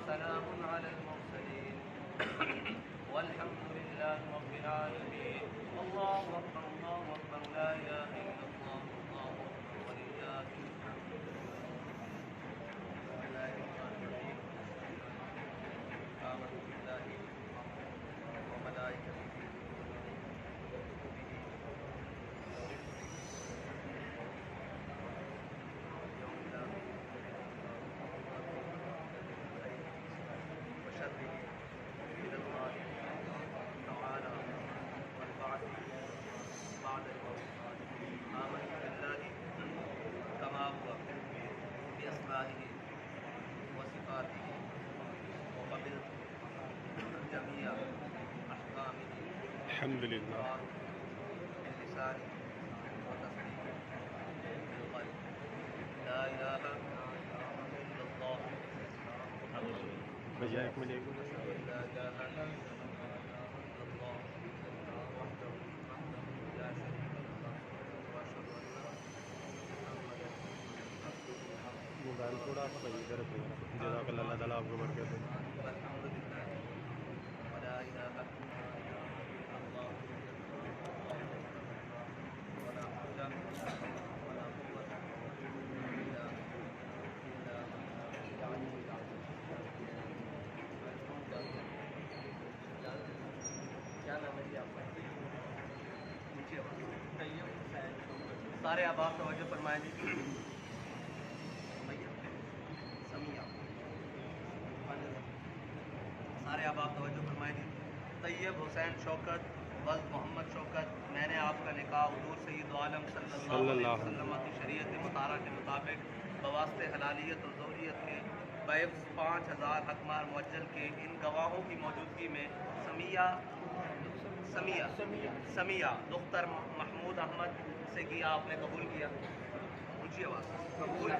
وسلام على المرسلين والحمد لله رب العالمين. الله أكبر الله أكبر لا إله إلا الله الله أكبر ولله الحمد. بسم الله الرحمن الرحيم. آمنت بالله وملائكته وكتبه ورسله واليوم الآخر وشره من الله تعالى والبعث بعد الموت. آمنت بالله كما هو بأسمائه وصفاته وقبلت جميع أحكامه الحمد لله. باللسان وتصديق بالقلب. لا إله إلا الله بجائے ایک منٹ أشهد أن لا إله إلا الله وحده لا شريك له وأشهد أن محمدا عبده موبائل تھوڑا سا صحیح کر رکھیں جزاک اللہ تعالیٰ آپ کو برکت دے. والحمد لله ولا إله إلا الله ولا حول ولا قوة إلا بالله کیا نام ہے جی آپ کا؟ نیچے سارے آپ توجہ فرمائیں جی. سمیہ سارے آپ توجہ فرمائیں جی. طیب حسین شوکت ولد محمد شوکت، میں نے آپ کا نکاح حضور سید عالم صلی اللہ علیہ وسلم کی شریعت مطالعہ کے مطابق بواسطے حلالیت اور زوجیت کے بعوض 5000 حقمار معجل کے ان گواہوں کی موجودگی میں سمیہ دختر محمود احمد سے کیا آپ نے قبول کیا؟ اونچی آواز. قبول